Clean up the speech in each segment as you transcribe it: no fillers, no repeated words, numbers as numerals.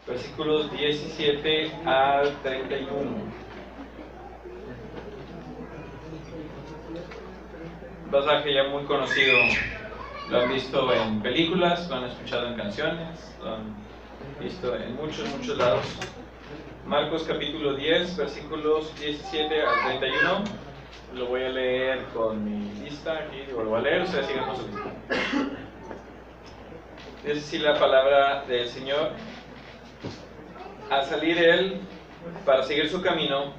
versículos 17 al 31. Un pasaje ya muy conocido, lo han visto en películas, lo han escuchado en canciones, lo han visto en muchos lados. Marcos capítulo 10, versículos 17 al 31. Lo voy a leer con mi lista aquí, o lo voy a leer, ustedes sigan con su lista. Dice así la palabra del Señor: al salir él para seguir su camino,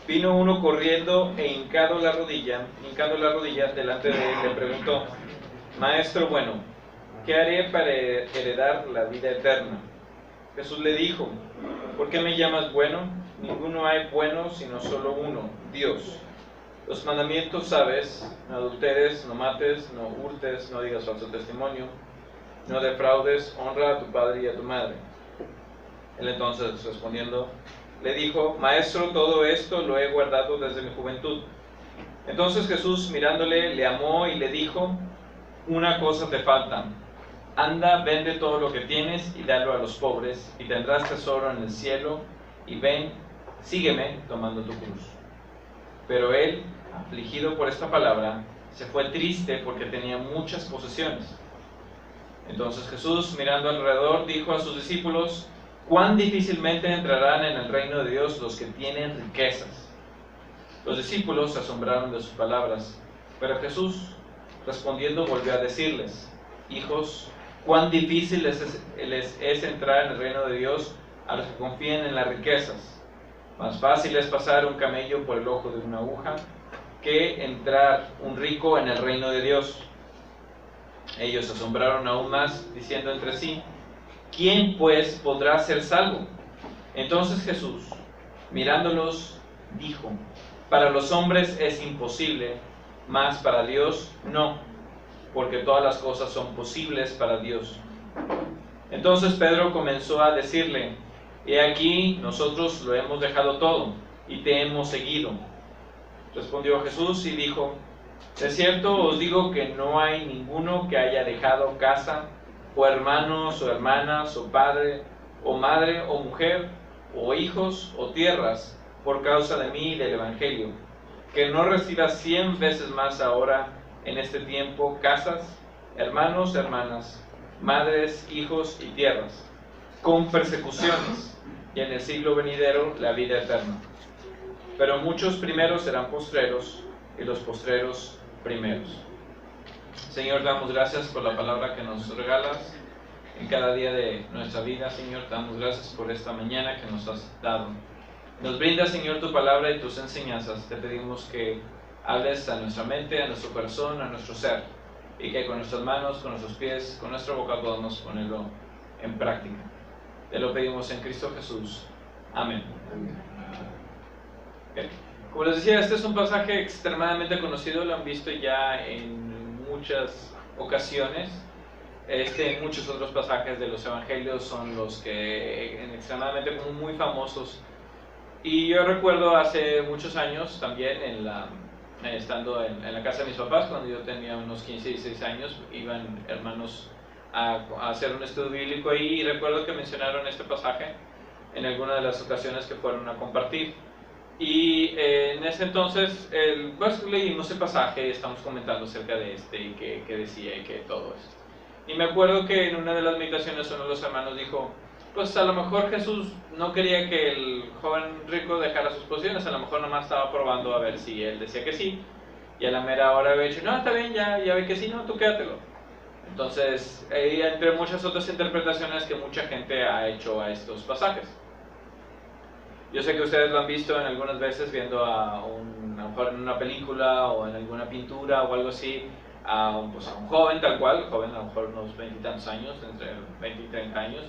vino uno corriendo e hincando la rodilla delante de él, le preguntó: Maestro bueno, ¿qué haré para heredar la vida eterna? Jesús le dijo: ¿por qué me llamas bueno? Ninguno hay bueno sino solo uno, Dios. Los mandamientos sabes: no adulteres, no mates, no hurtes, no digas falso testimonio, no defraudes, honra a tu padre y a tu madre. Él entonces, respondiendo, le dijo: Maestro, todo esto lo he guardado desde mi juventud. Entonces Jesús, mirándole, le amó y le dijo: una cosa te falta. Anda, vende todo lo que tienes y dalo a los pobres, y tendrás tesoro en el cielo, y ven, sígueme tomando tu cruz. Pero él, afligido por esta palabra, se fue triste porque tenía muchas posesiones. Entonces Jesús, mirando alrededor, dijo a sus discípulos: cuán difícilmente entrarán en el reino de Dios los que tienen riquezas. Los discípulos se asombraron de sus palabras, pero Jesús, respondiendo, volvió a decirles: hijos, cuán difícil les es entrar en el reino de Dios a los que confían en las riquezas. Más fácil es pasar un camello por el ojo de una aguja que entrar un rico en el reino de Dios. Ellos se asombraron aún más, diciendo entre sí: ¿quién pues podrá ser salvo? Entonces Jesús, mirándolos, dijo: para los hombres es imposible, mas para Dios no, porque todas las cosas son posibles para Dios. Entonces Pedro comenzó a decirle: he aquí, nosotros lo hemos dejado todo, y te hemos seguido. Respondió Jesús y dijo: de cierto os digo que no hay ninguno que haya dejado casa, o hermanos, o hermanas, o padre, o madre, o mujer, o hijos, o tierras, por causa de mí y del Evangelio, que no reciba 100 veces más ahora en este tiempo casas, hermanos, hermanas, madres, hijos y tierras, con persecuciones, y en el siglo venidero la vida eterna. Pero muchos primeros serán postreros, y los postreros primeros. Señor, damos gracias por la palabra que nos regalas en cada día de nuestra vida. Señor, damos gracias por esta mañana que nos has dado. Nos brinda, Señor, tu palabra y tus enseñanzas. Te pedimos que hables a nuestra mente, a nuestro corazón, a nuestro ser, y que con nuestras manos, con nuestros pies, con nuestra boca podamos ponerlo en práctica. Te lo pedimos en Cristo Jesús. Amén. Okay. Como les decía, este es un pasaje extremadamente conocido, lo han visto ya en muchas ocasiones. Muchos otros pasajes de los evangelios son los que extremadamente muy famosos. Y yo recuerdo hace muchos años también, estando en la casa de mis papás, cuando yo tenía unos 15 y 16 años, iban hermanos a hacer un estudio bíblico ahí, y recuerdo que mencionaron este pasaje en alguna de las ocasiones que fueron a compartir. Y en ese entonces, pues leímos el pasaje, estamos comentando acerca de y qué decía y que todo esto. Y me acuerdo que en una de las meditaciones uno de los hermanos dijo: pues a lo mejor Jesús no quería que el joven rico dejara sus posiciones, a lo mejor nomás estaba probando a ver si él decía que sí, y a la mera hora había dicho: no, está bien, ya ve que sí, no, tú quédatelo. Entonces, entre muchas otras interpretaciones que mucha gente ha hecho a estos pasajes. Yo sé que ustedes lo han visto en algunas veces viendo a lo mejor en una película o en alguna pintura o algo así, a un joven tal cual, joven a lo mejor unos 20 y tantos años, entre 20 y 30 años,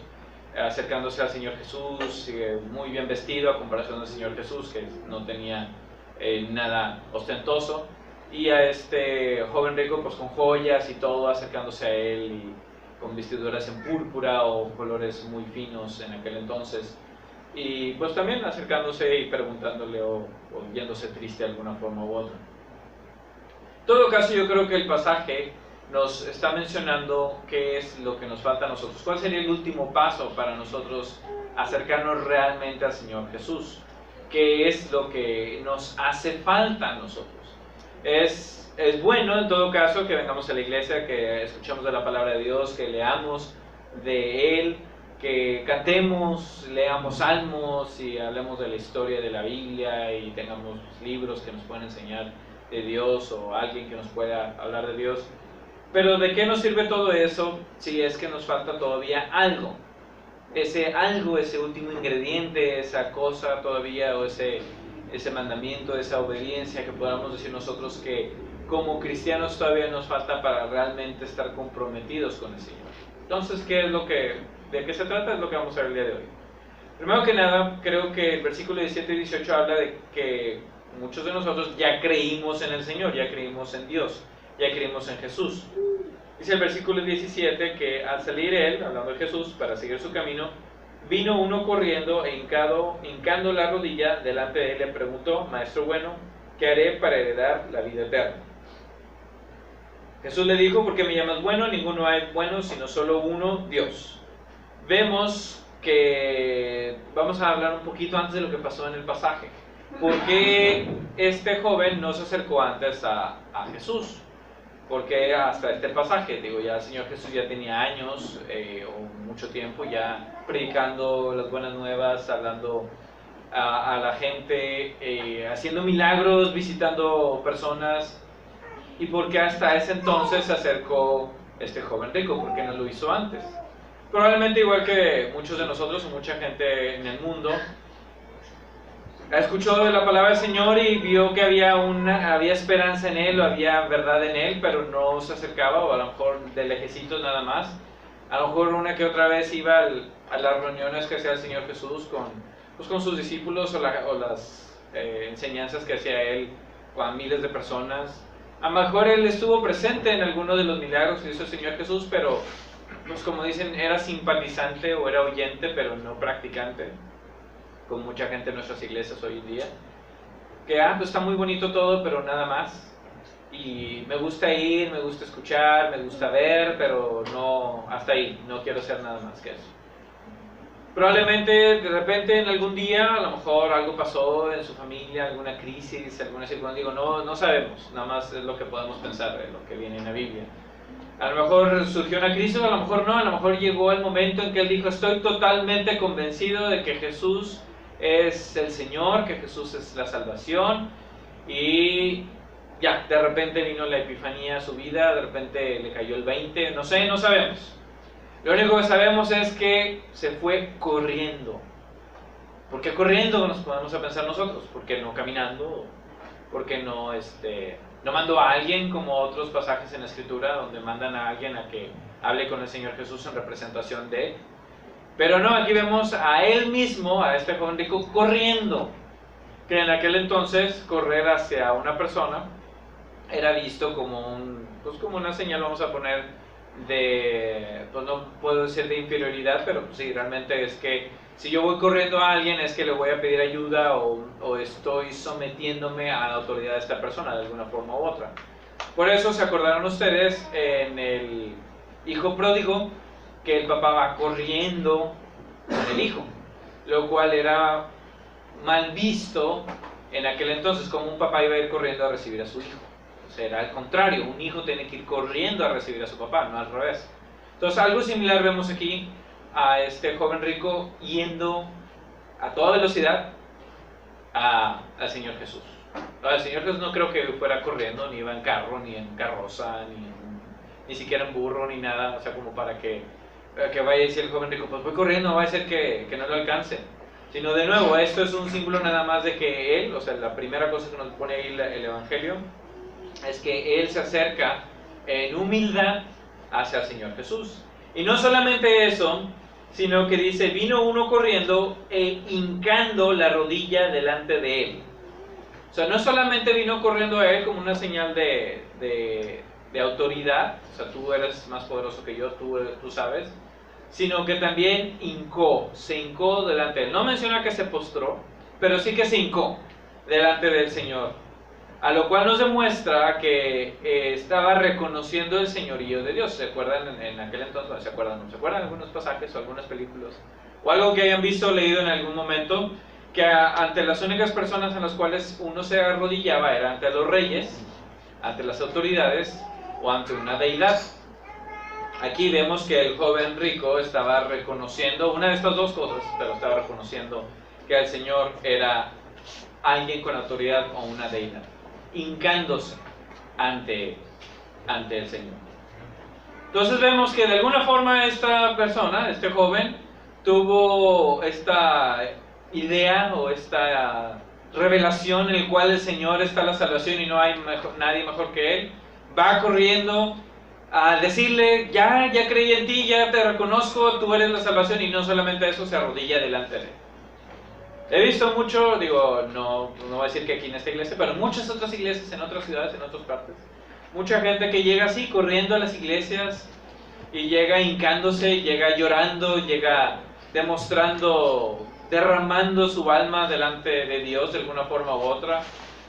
acercándose al Señor Jesús, muy bien vestido a comparación del Señor Jesús, que no tenía nada ostentoso, y a este joven rico pues con joyas y todo, acercándose a él y con vestiduras en púrpura o colores muy finos en aquel entonces, y pues también acercándose y preguntándole o viéndose triste de alguna forma u otra. En todo caso, yo creo que el pasaje nos está mencionando qué es lo que nos falta a nosotros. ¿Cuál sería el último paso para nosotros acercarnos realmente al Señor Jesús? ¿Qué es lo que nos hace falta a nosotros? Es bueno en todo caso que vengamos a la iglesia, que escuchemos de la palabra de Dios, que leamos de Él, que cantemos, leamos salmos y hablemos de la historia de la Biblia y tengamos libros que nos puedan enseñar de Dios o alguien que nos pueda hablar de Dios. Pero ¿de qué nos sirve todo eso si es que nos falta todavía algo? Ese algo, ese último ingrediente, esa cosa todavía, o ese mandamiento, esa obediencia que podamos decir nosotros que como cristianos todavía nos falta para realmente estar comprometidos con el Señor. Entonces, ¿de qué se trata? Es lo que vamos a ver el día de hoy. Primero que nada, creo que el versículo 17 y 18 habla de que muchos de nosotros ya creímos en el Señor, ya creímos en Dios, ya creímos en Jesús. Dice el versículo 17 que al salir Él, hablando de Jesús, para seguir su camino, vino uno corriendo e hincando la rodilla delante de Él, le preguntó: Maestro bueno, ¿qué haré para heredar la vida eterna? Jesús le dijo: ¿por qué me llamas bueno? Ninguno hay bueno, sino solo uno, Dios. Vemos que vamos a hablar un poquito antes de lo que pasó en el pasaje. ¿Por qué este joven no se acercó antes a Jesús? Porque hasta este pasaje, ya el Señor Jesús ya tenía años o mucho tiempo ya predicando las buenas nuevas, hablando a la gente, haciendo milagros, visitando personas. ¿Y por qué hasta ese entonces se acercó este joven rico? ¿Por qué no lo hizo antes? Probablemente igual que muchos de nosotros o mucha gente en el mundo, escuchó de la palabra del Señor y vio que había esperanza en Él, o había verdad en Él, pero no se acercaba, o a lo mejor de lejecitos nada más. A lo mejor una que otra vez iba a las reuniones que hacía el Señor Jesús con sus discípulos, o las enseñanzas que hacía Él con miles de personas. A lo mejor Él estuvo presente en alguno de los milagros que hizo el Señor Jesús, pero pues como dicen, era simpatizante o era oyente, pero no practicante, con mucha gente en nuestras iglesias hoy en día, que pues está muy bonito todo, pero nada más, y me gusta ir, me gusta escuchar, me gusta ver, pero no, hasta ahí, no quiero hacer nada más que eso. Probablemente de repente en algún día, a lo mejor algo pasó en su familia, alguna crisis, alguna circunstancia, no sabemos, nada más es lo que podemos pensar, lo que viene en la Biblia. A lo mejor surgió una crisis, a lo mejor no, a lo mejor llegó el momento en que él dijo: estoy totalmente convencido de que Jesús es el Señor, que Jesús es la salvación, y ya, de repente vino la epifanía a su vida, de repente le cayó el 20, no sé, no sabemos. Lo único que sabemos es que se fue corriendo. ¿Por qué corriendo? Nos podemos a pensar nosotros. ¿Por qué no caminando? ¿Por qué no mandó a alguien, como otros pasajes en la Escritura donde mandan a alguien a que hable con el Señor Jesús en representación de Él? Pero no, aquí vemos a Él mismo, a este joven rico, corriendo. Que en aquel entonces correr hacia una persona era visto como como una señal, vamos a poner, pues no puedo decir de inferioridad, pero sí, realmente es que si yo voy corriendo a alguien es que le voy a pedir ayuda o estoy sometiéndome a la autoridad de esta persona de alguna forma u otra. Por eso se acordaron ustedes en el hijo pródigo que el papá va corriendo con el hijo, lo cual era mal visto en aquel entonces, como un papá iba a ir corriendo a recibir a su hijo. O sea, era al contrario, un hijo tiene que ir corriendo a recibir a su papá, no al revés. Entonces algo similar vemos aquí a este joven rico yendo a toda velocidad al Señor Jesús. El Señor Jesús no creo que fuera corriendo, ni iba en carro, ni en carroza, ni siquiera en burro, ni nada, o sea, como para que vaya a decir el joven rico: pues voy corriendo, va a ser que no lo alcance. Sino, de nuevo, esto es un símbolo nada más de que Él, o sea, la primera cosa que nos pone ahí el Evangelio, es que Él se acerca en humildad hacia el Señor Jesús. Y no solamente eso, sino que dice: vino uno corriendo e hincando la rodilla delante de Él. O sea, no solamente vino corriendo a Él como una señal de autoridad, o sea, tú eres más poderoso que yo, tú sabes, sino que también se hincó delante de Él. No menciona que se postró, pero sí que se hincó delante del Señor A lo cual nos demuestra que estaba reconociendo el señorío de Dios. ¿Se acuerdan en aquel entonces? ¿No se acuerdan? ¿No se acuerdan algunos pasajes o algunas películas? O algo que hayan visto o leído en algún momento, que ante las únicas personas en las cuales uno se arrodillaba era ante los reyes, ante las autoridades o ante una deidad. Aquí vemos que el joven rico estaba reconociendo una de estas dos cosas, pero estaba reconociendo que el Señor era alguien con autoridad o una deidad, hincándose ante el Señor. Entonces vemos que de alguna forma esta persona, este joven, tuvo esta idea o esta revelación en el cual el Señor está la salvación y no hay nadie mejor que Él. Va corriendo a decirle, ya creí en ti, ya te reconozco, tú eres la salvación, y no solamente eso, se arrodilla delante de Él. He visto mucho, no voy a decir que aquí en esta iglesia, pero en muchas otras iglesias, en otras ciudades, en otras partes, mucha gente que llega así, corriendo a las iglesias, y llega hincándose, llega llorando, llega demostrando, derramando su alma delante de Dios de alguna forma u otra.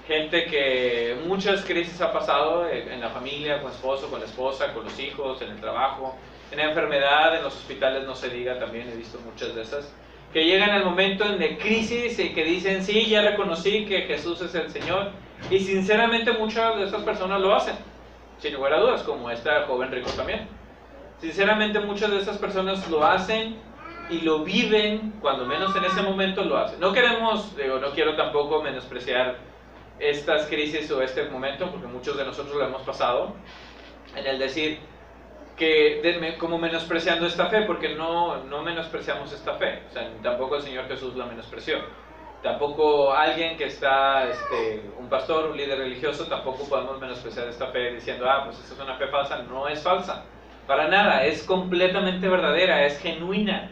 Gente que muchas crisis ha pasado en la familia, con esposo, con la esposa, con los hijos, en el trabajo, en la enfermedad, en los hospitales, no se diga, también he visto muchas de esas, que llegan al momento de crisis y que dicen, sí, ya reconocí que Jesús es el Señor, y sinceramente muchas de estas personas lo hacen, sin lugar a dudas, como esta joven rico también. Sinceramente muchas de estas personas lo hacen y lo viven, cuando menos en ese momento lo hacen. No quiero tampoco menospreciar estas crisis o este momento, porque muchos de nosotros lo hemos pasado, en el decir que como menospreciando esta fe, porque no menospreciamos esta fe, o sea, tampoco el Señor Jesús la menospreció, tampoco alguien que está, un pastor, un líder religioso, tampoco podemos menospreciar esta fe diciendo, pues esta es una fe falsa. No es falsa, para nada, es completamente verdadera, es genuina,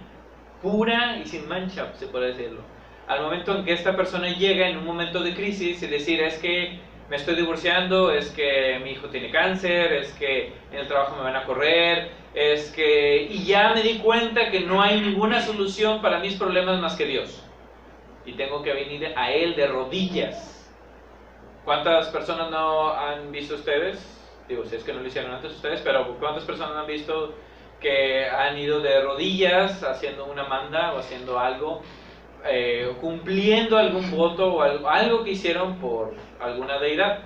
pura y sin mancha, se puede decirlo. Al momento en que esta persona llega en un momento de crisis y decir, es que me estoy divorciando, es que mi hijo tiene cáncer, es que en el trabajo me van a correr, y ya me di cuenta que no hay ninguna solución para mis problemas más que Dios, y tengo que venir a Él de rodillas. ¿Cuántas personas no han visto ustedes? Si es que no lo hicieron antes ustedes, pero ¿cuántas personas han visto que han ido de rodillas haciendo una manda o haciendo algo, cumpliendo algún voto o algo que hicieron por alguna deidad?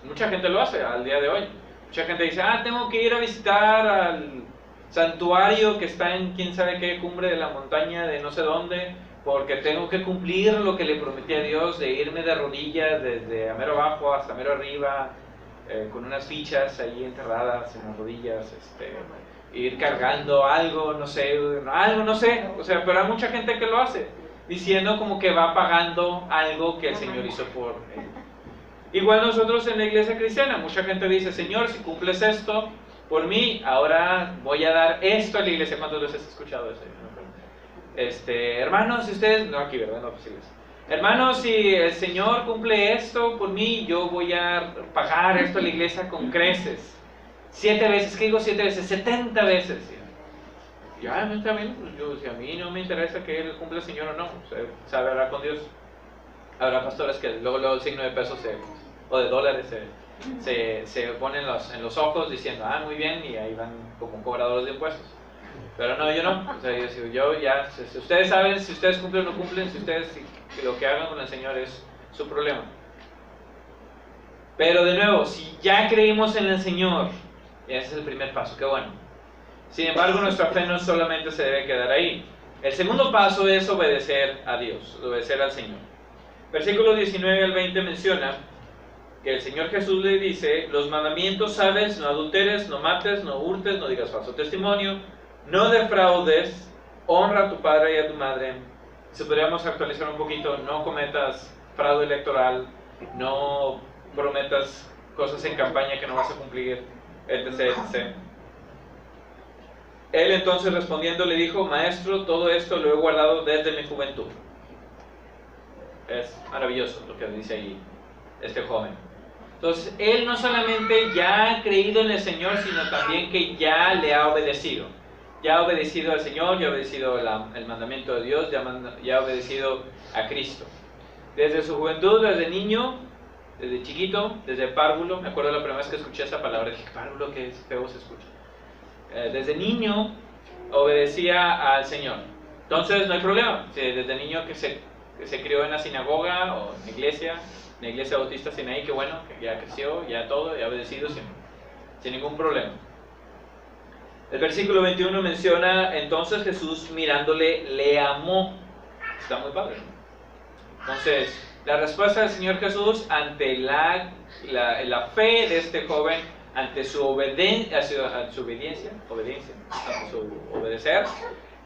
Mucha gente lo hace al día de hoy. Mucha gente dice, tengo que ir a visitar al santuario que está en quién sabe qué cumbre de la montaña de no sé dónde, porque tengo que cumplir lo que le prometí a Dios, de irme de rodillas desde a mero abajo hasta mero arriba, con unas fichas ahí enterradas en las rodillas, ir cargando algo, no sé, o sea, pero hay mucha gente que lo hace, diciendo como que va pagando algo que el Señor hizo por él. Igual nosotros en la iglesia cristiana, mucha gente dice, Señor, si cumples esto por mí, ahora voy a dar esto a la iglesia. ¿Cuántas veces has escuchado eso? Hermanos, si ustedes, no aquí, ¿verdad? No, pues sí, hermanos, si el Señor cumple esto por mí, yo voy a pagar esto a la iglesia con creces. 7 veces, ¿qué digo 7 veces? 70 veces. Ya, está bien, pues si a mí no me interesa que Él cumpla el Señor o no, usted sabe hablar con Dios. Habrá pastores que luego el signo de pesos o de dólares se ponen en los ojos diciendo, muy bien, y ahí van como cobradores de impuestos. Pero no, yo no. O sea, yo ya, si ustedes saben, si ustedes cumplen o no cumplen, si lo que hagan con el Señor es su problema. Pero de nuevo, si ya creímos en el Señor, ese es el primer paso, qué bueno. Sin embargo, nuestra fe no solamente se debe quedar ahí. El segundo paso es obedecer a Dios, obedecer al Señor. Versículos 19 al 20 menciona que el Señor Jesús le dice, los mandamientos sabes, no adulteres, no mates, no hurtes, no digas falso testimonio, no defraudes, honra a tu padre y a tu madre. Si podríamos actualizar un poquito, no cometas fraude electoral, no prometas cosas en campaña que no vas a cumplir, etc., etc. Él entonces respondiendo le dijo, Maestro, todo esto lo he guardado desde mi juventud. Es maravilloso lo que dice ahí este joven. Entonces, él no solamente ya ha creído en el Señor, sino también que ya le ha obedecido. Ya ha obedecido al Señor, ya ha obedecido el mandamiento de Dios, ya ha obedecido a Cristo. Desde su juventud, desde niño, Desde chiquito, desde párvulo, me acuerdo la primera vez que escuché esa palabra, dije, párvulo, que feo se escucha. Desde niño obedecía al Señor. Entonces no hay problema. Desde niño que se crió en la sinagoga o en la iglesia bautista Sinaí, que bueno, que ya creció, ya todo, ya ha obedecido sin ningún problema. El versículo 21 menciona, entonces Jesús mirándole le amó. Está muy padre, ¿no? Entonces, la respuesta del Señor Jesús ante la fe de este joven, ante su obediencia, obedecer,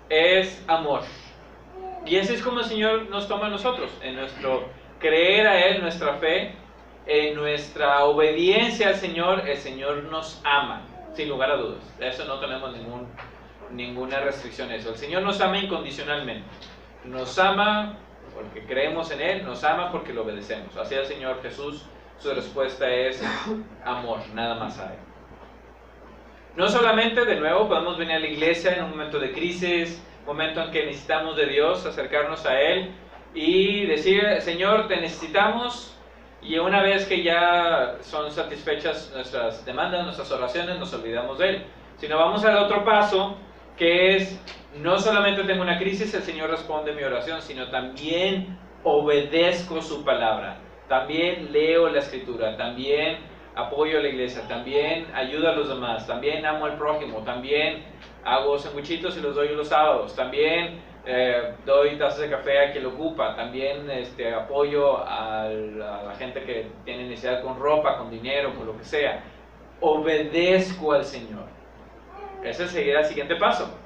es amor. Y así es como el Señor nos toma a nosotros, en nuestro creer a Él, nuestra fe, en nuestra obediencia al Señor, el Señor nos ama, sin lugar a dudas. De eso no tenemos ninguna restricción a eso. El Señor nos ama incondicionalmente. Nos ama porque creemos en Él, nos ama porque lo obedecemos. Así el Señor Jesús, su respuesta es amor, nada más a Él. No solamente, de nuevo, podemos venir a la iglesia en un momento de crisis, momento en que necesitamos de Dios, acercarnos a Él y decir, Señor, te necesitamos, y una vez que ya son satisfechas nuestras demandas, nuestras oraciones, nos olvidamos de Él. Sino vamos al otro paso, que es, no solamente tengo una crisis, el Señor responde mi oración, sino también obedezco su palabra, también leo la Escritura, también apoyo a la iglesia, también ayudo a los demás, también amo al prójimo, también hago sandwichitos y los doy los sábados, también doy tazas de café a quien lo ocupa, también apoyo a la gente que tiene necesidad con ropa, con dinero, con lo que sea. Obedezco al Señor. Ese sería el siguiente paso.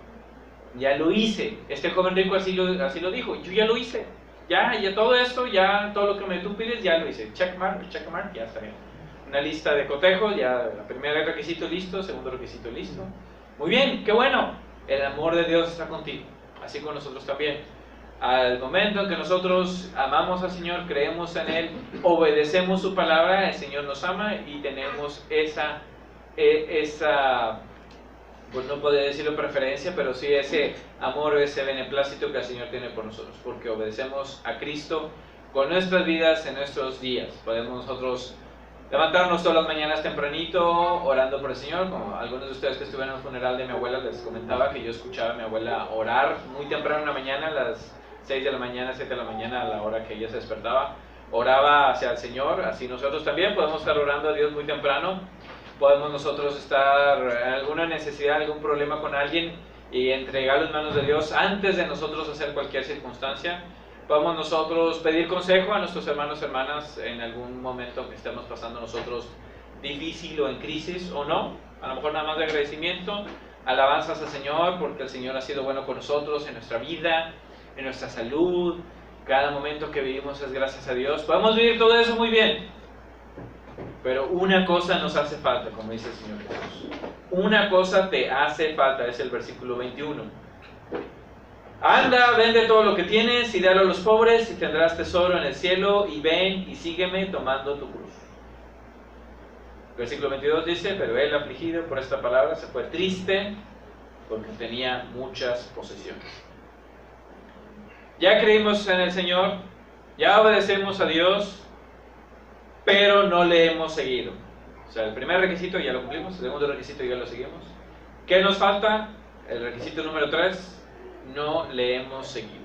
Ya lo hice. Este joven rico así lo dijo. Yo ya lo hice. Ya todo esto, ya todo lo que tú pides, ya lo hice. Checkmark, ya está bien. Una lista de cotejos, ya el primer requisito listo, segundo requisito listo. Muy bien, qué bueno. El amor de Dios está contigo. Así con nosotros también. Al momento en que nosotros amamos al Señor, creemos en Él, obedecemos su palabra, el Señor nos ama y tenemos esa pues no podría decirlo preferencia, pero sí ese amor, ese beneplácito que el Señor tiene por nosotros, porque obedecemos a Cristo con nuestras vidas en nuestros días. Podemos nosotros levantarnos todas las mañanas tempranito orando por el Señor, como algunos de ustedes que estuvieron en el funeral de mi abuela les comentaba que yo escuchaba a mi abuela orar muy temprano en la mañana, a las 6 de la mañana, 7 de la mañana, a la hora que ella se despertaba, oraba hacia el Señor. Así nosotros también podemos estar orando a Dios muy temprano. Podemos nosotros estar en alguna necesidad, algún problema con alguien y entregarlo en manos de Dios antes de nosotros hacer cualquier circunstancia. Podemos nosotros pedir consejo a nuestros hermanos y hermanas en algún momento que estemos pasando nosotros difícil o en crisis o no. A lo mejor nada más de agradecimiento, alabanzas al Señor porque el Señor ha sido bueno con nosotros en nuestra vida, en nuestra salud. Cada momento que vivimos es gracias a Dios. Podemos vivir todo eso muy bien. Pero una cosa nos hace falta, como dice el Señor Jesús. Una cosa te hace falta, es el versículo 21. Anda, vende todo lo que tienes y dalo a los pobres y tendrás tesoro en el cielo, y ven y sígueme tomando tu cruz. Versículo 22 dice, pero él, afligido por esta palabra, se fue triste porque tenía muchas posesiones. Ya creímos en el Señor, ya obedecemos a Dios, pero no le hemos seguido. O sea, el primer requisito ya lo cumplimos, el segundo requisito ya lo seguimos. ¿Qué nos falta? El requisito número 3, no le hemos seguido.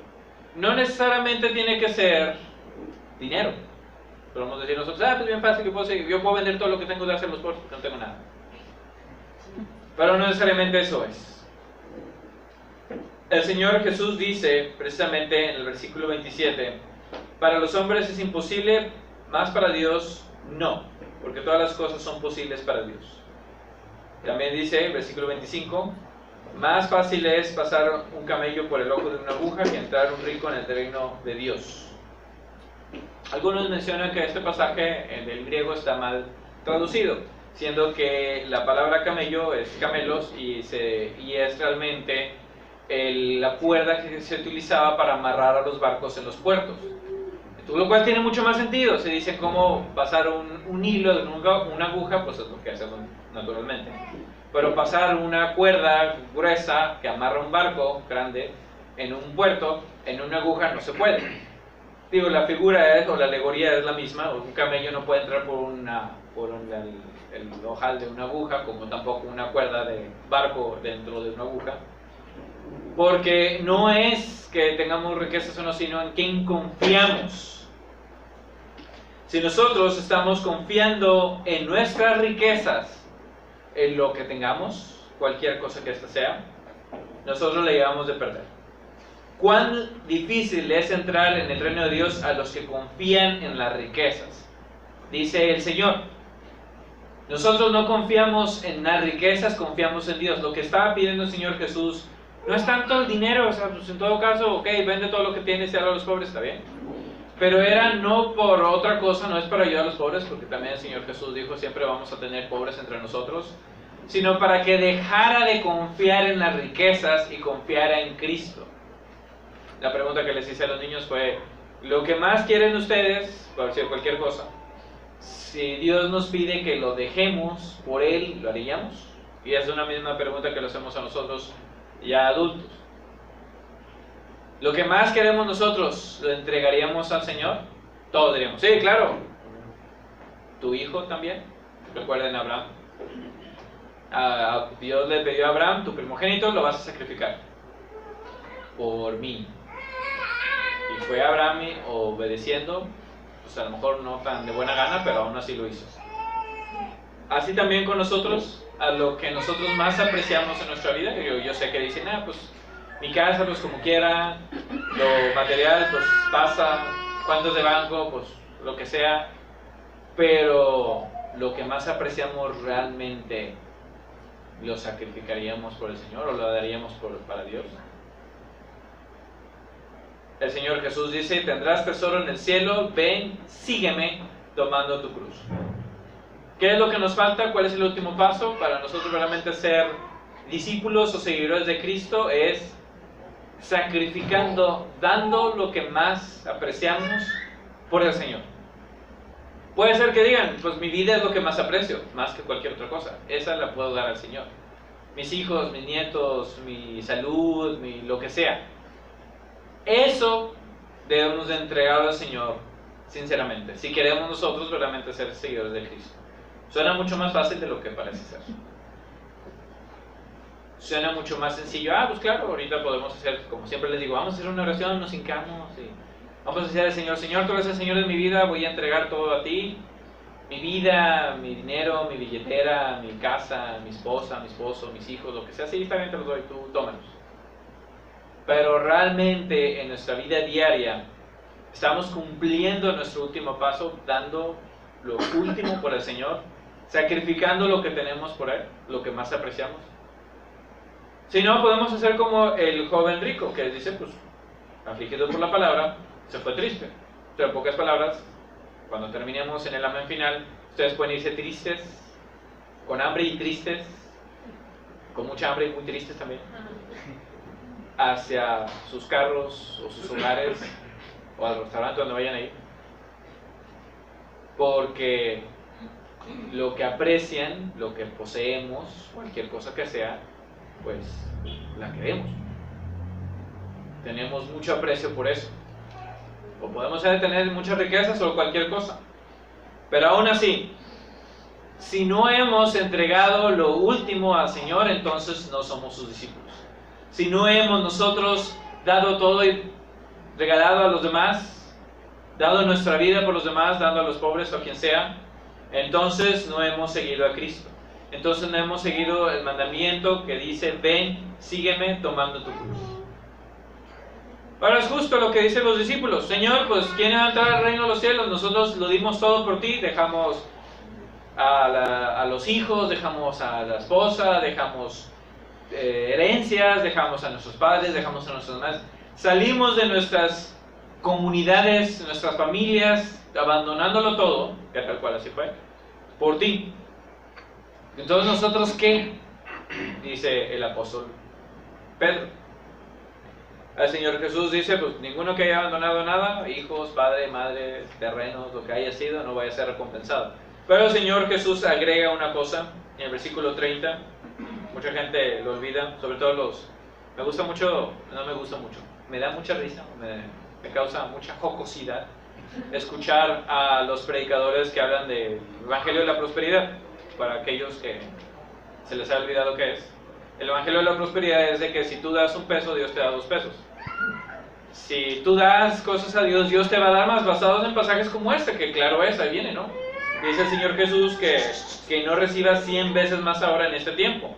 No necesariamente tiene que ser dinero. Podemos decir nosotros, pues bien fácil, yo puedo vender todo lo que tengo de hacer los pobres porque no tengo nada. Pero no necesariamente eso es. El Señor Jesús dice, precisamente en el versículo 27, para los hombres es imposible, más para Dios no, porque todas las cosas son posibles para Dios. También dice, versículo 25, más fácil es pasar un camello por el ojo de una aguja que entrar un rico en el reino de Dios. Algunos mencionan que este pasaje en el griego está mal traducido, siendo que la palabra camello es camelos y es realmente la cuerda que se utilizaba para amarrar a los barcos en los puertos. Lo cual tiene mucho más sentido. Se dice cómo pasar un hilo de una aguja, pues es lo que hacemos naturalmente. Pero pasar una cuerda gruesa que amarra un barco grande en un puerto, en una aguja no se puede. Digo, la figura es, o la alegoría es la misma. Un camello no puede entrar por el ojal de una aguja, como tampoco una cuerda de barco dentro de una aguja. Porque no es que tengamos riquezas o no, sino en quién confiamos. Si nosotros estamos confiando en nuestras riquezas, en lo que tengamos, cualquier cosa que ésta sea, nosotros le llevamos de perder. ¿Cuán difícil es entrar en el reino de Dios a los que confían en las riquezas? Dice el Señor. Nosotros no confiamos en las riquezas, confiamos en Dios. Lo que estaba pidiendo el Señor Jesús no es tanto el dinero, o sea, pues en todo caso, ok, vende todo lo que tienes y dale a los pobres, está bien. Pero era no por otra cosa, no es para ayudar a los pobres, porque también el Señor Jesús dijo, siempre vamos a tener pobres entre nosotros, sino para que dejara de confiar en las riquezas y confiara en Cristo. La pregunta que les hice a los niños fue, ¿lo que más quieren ustedes, por decir cualquier cosa, si Dios nos pide que lo dejemos por Él, lo haríamos? Y es una misma pregunta que le hacemos a nosotros ya adultos. Lo que más queremos nosotros, ¿lo entregaríamos al Señor? Todos diríamos, sí, claro. ¿Tu hijo también? Recuerden a Abraham. Dios le pidió a Abraham, tu primogénito lo vas a sacrificar por mí. Y fue Abraham obedeciendo, pues a lo mejor no tan de buena gana, pero aún así lo hizo. Así también con nosotros, a lo que nosotros más apreciamos en nuestra vida. Yo sé que dicen, pues mi casa, pues como quiera, lo material, pues pasa, cuentas de banco, pues lo que sea, pero lo que más apreciamos realmente, ¿lo sacrificaríamos por el Señor o lo daríamos para Dios? El Señor Jesús dice, tendrás tesoro en el cielo, ven, sígueme tomando tu cruz. ¿Qué es lo que nos falta? ¿Cuál es el último paso para nosotros realmente ser discípulos o seguidores de Cristo? Es sacrificando, dando lo que más apreciamos por el Señor. Puede ser que digan, pues mi vida es lo que más aprecio, más que cualquier otra cosa. Esa la puedo dar al Señor. Mis hijos, mis nietos, mi salud, lo que sea. Eso debemos de entregar al Señor, sinceramente, si queremos nosotros verdaderamente ser seguidores de Cristo. Suena mucho más fácil de lo que parece ser. Suena mucho más sencillo. Pues claro, ahorita podemos hacer, como siempre les digo, vamos a hacer una oración, nos hincamos y vamos a decir al Señor, Señor, tú eres el Señor de mi vida, voy a entregar todo a ti. Mi vida, mi dinero, mi billetera, mi casa, mi esposa, mi esposo, mis hijos, lo que sea, sí, está bien, te los doy, tú tómalos. Pero realmente en nuestra vida diaria estamos cumpliendo nuestro último paso, dando lo último por el Señor, sacrificando lo que tenemos por Él, lo que más apreciamos. Si no, podemos hacer como el joven rico, que dice, pues, afligido por la palabra, se fue triste. Pero en pocas palabras, cuando terminemos en el amén final, ustedes pueden irse tristes, con hambre y tristes, con mucha hambre y muy tristes también, hacia sus carros o sus hogares o al restaurante donde vayan a ir, porque lo que aprecian, lo que poseemos, cualquier cosa que sea, pues la queremos, tenemos mucho aprecio por eso, o podemos tener muchas riquezas o cualquier cosa, pero aún así, si no hemos entregado lo último al Señor, entonces no somos sus discípulos. Si no hemos nosotros dado todo y regalado a los demás, dado nuestra vida por los demás, dando a los pobres o a quien sea, entonces no hemos seguido a Cristo. Entonces no hemos seguido el mandamiento que dice, ven, sígueme tomando tu cruz. Ahora es justo lo que dicen los discípulos. Señor, pues ¿quién va a entrar al reino de los cielos? Nosotros lo dimos todo por ti, dejamos a los hijos, dejamos a la esposa, dejamos herencias, dejamos a nuestros padres, dejamos a nuestras madres, salimos de nuestras comunidades, nuestras familias, abandonándolo todo, que tal cual así fue, por ti. Entonces nosotros ¿qué? Dice el apóstol Pedro. El Señor Jesús dice, pues ninguno que haya abandonado nada, hijos, padre, madre, terrenos, lo que haya sido, no vaya a ser recompensado. Pero el Señor Jesús agrega una cosa en el versículo 30. Mucha gente lo olvida, sobre todo me gusta mucho, no me gusta mucho, me da mucha risa, me causa mucha jocosidad escuchar a los predicadores que hablan del Evangelio de la Prosperidad. Para aquellos que se les ha olvidado qué es, el Evangelio de la Prosperidad es de que si tú das $1, Dios te da $2. Si tú das cosas a Dios, Dios te va a dar más, basados en pasajes como este, que claro es, ahí viene, ¿no? Dice el Señor Jesús que no recibas 100 veces más ahora en este tiempo.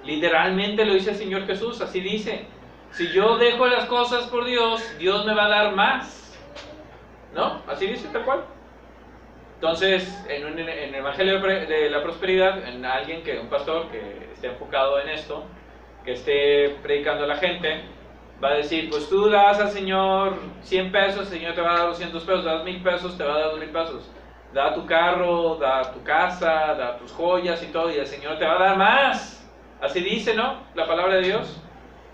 Literalmente lo dice el Señor Jesús, así dice. Si yo dejo las cosas por Dios, Dios me va a dar más. ¿No? Así dice tal cual. Entonces, en el Evangelio de la Prosperidad, en alguien un pastor que esté enfocado en esto, que esté predicando a la gente, va a decir, pues tú das al Señor 100 pesos, el Señor te va a dar 200 pesos, das 1000 pesos, te va a dar 2000 pesos. Da tu carro, da tu casa, da tus joyas y todo, y el Señor te va a dar más. Así dice, ¿no? La palabra de Dios.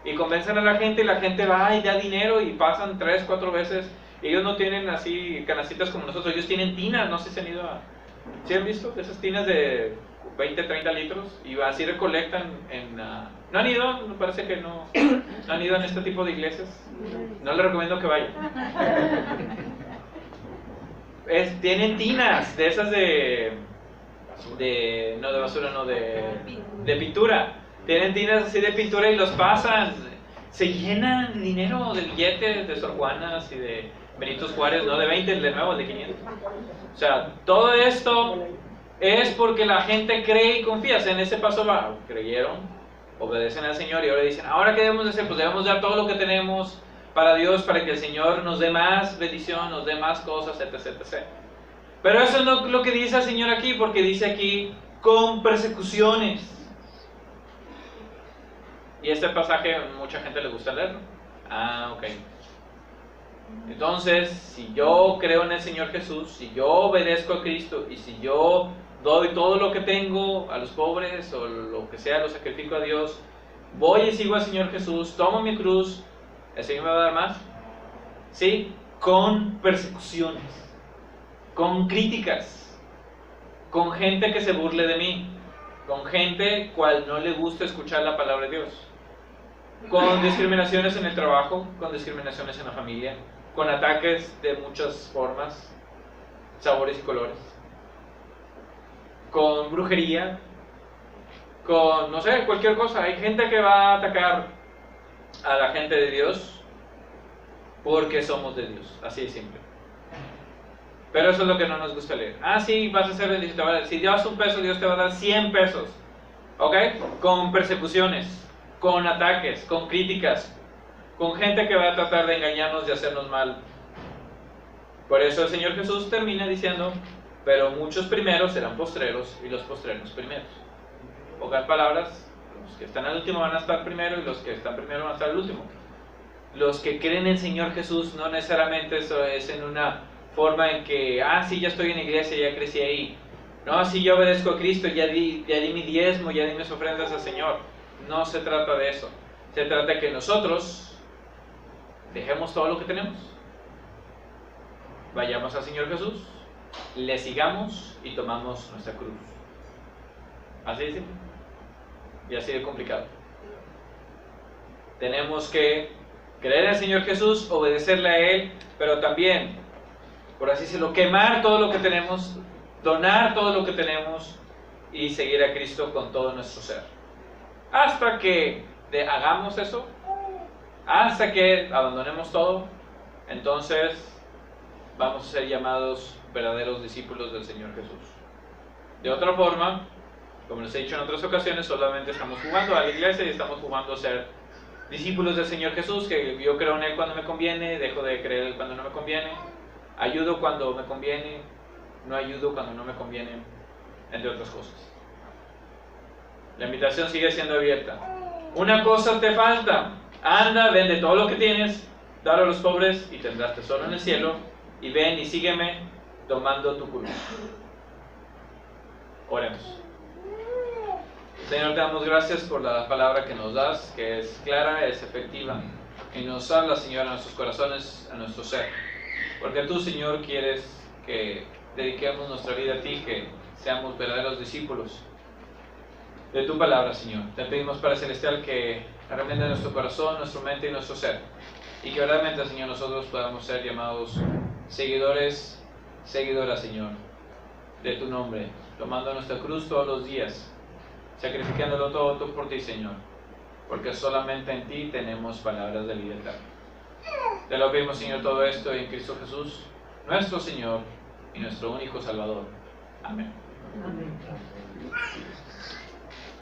Y convencen a la gente, y la gente va y da dinero, y pasan 3, 4 veces. Ellos no tienen así canastitas como nosotros, ellos tienen tinas, no sé si han ido a... ¿Sí han visto? Esas tinas de 20, 30 litros, y así recolectan en... ¿No han ido? Me parece que no han ido en este tipo de iglesias. No les recomiendo que vayan. Tienen tinas de esas no de basura, no de pintura. Tienen tinas así de pintura y los pasan. Se llenan de dinero, de billetes, de Sor Juanas y de Benitos Juárez, no de 20, de nuevo, de 500. O sea, todo esto es porque la gente cree y confía. En ese paso va, creyeron, obedecen al Señor y ahora dicen, ¿ahora qué debemos de hacer? Pues debemos dar todo lo que tenemos para Dios, para que el Señor nos dé más bendición, nos dé más cosas, etc, etc. Pero eso no es lo que dice el Señor aquí, porque dice aquí, con persecuciones. Y este pasaje mucha gente le gusta leerlo. Ok. Entonces, si yo creo en el Señor Jesús, si yo obedezco a Cristo y si yo doy todo lo que tengo a los pobres o lo que sea, lo sacrifico a Dios, voy y sigo al Señor Jesús, tomo mi cruz, ¿el Señor me va a dar más? Sí, con persecuciones, con críticas, con gente que se burle de mí, con gente cual no le gusta escuchar la palabra de Dios, con discriminaciones en el trabajo, con discriminaciones en la familia, con ataques de muchas formas, sabores y colores, con brujería, con, no sé, cualquier cosa. Hay gente que va a atacar a la gente de Dios porque somos de Dios, así de simple. Pero eso es lo que no nos gusta leer. Sí, vas a ser bendecido. Si das $1, Dios te va a dar 100 pesos. ¿Ok? Con persecuciones, con ataques, con críticas, con gente que va a tratar de engañarnos y hacernos mal. Por eso el Señor Jesús termina diciendo, pero muchos primeros serán postreros y los postreros primeros. En pocas palabras, los que están al último van a estar primero y los que están primero van a estar al último. Los que creen en el Señor Jesús no necesariamente eso es en una forma en que, sí, ya estoy en la iglesia, ya crecí ahí. No, si yo obedezco a Cristo, ya di mi diezmo, ya di mis ofrendas al Señor. No se trata de eso. Se trata de que nosotros dejemos todo lo que tenemos, vayamos al Señor Jesús, le sigamos y tomamos nuestra cruz. Así de simple y así de complicado. Tenemos que creer en el Señor Jesús, obedecerle a Él, pero también, por así decirlo, quemar todo lo que tenemos, donar todo lo que tenemos y seguir a Cristo con todo nuestro ser. Hasta que hagamos eso, hasta que abandonemos todo, entonces vamos a ser llamados verdaderos discípulos del Señor Jesús. De otra forma, como les he dicho en otras ocasiones, solamente estamos jugando a la iglesia y estamos jugando a ser discípulos del Señor Jesús, que yo creo en Él cuando me conviene, dejo de creer en Él cuando no me conviene, ayudo cuando me conviene, no ayudo cuando no me conviene, entre otras cosas. La invitación sigue siendo abierta. Una cosa te falta: anda, vende todo lo que tienes, dalo a los pobres y tendrás tesoro en el cielo, y ven y sígueme tomando tu cruz. Oremos. Señor, te damos gracias por la palabra que nos das, que es clara, es efectiva, y nos habla, Señor, a nuestros corazones, a nuestro ser. Porque tú, Señor, quieres que dediquemos nuestra vida a ti, que seamos verdaderos discípulos de tu palabra, Señor. Te pedimos, Padre Celestial, que arrepienta nuestro corazón, nuestra mente y nuestro ser. y que verdaderamente, Señor, nosotros podamos ser llamados seguidores, seguidoras, Señor, de tu nombre, tomando nuestra cruz todos los días, sacrificándolo todo por ti, Señor, porque solamente en ti tenemos palabras de libertad. Te lo pedimos, Señor, todo esto en Cristo Jesús, nuestro Señor y nuestro único Salvador. Amén. Amén.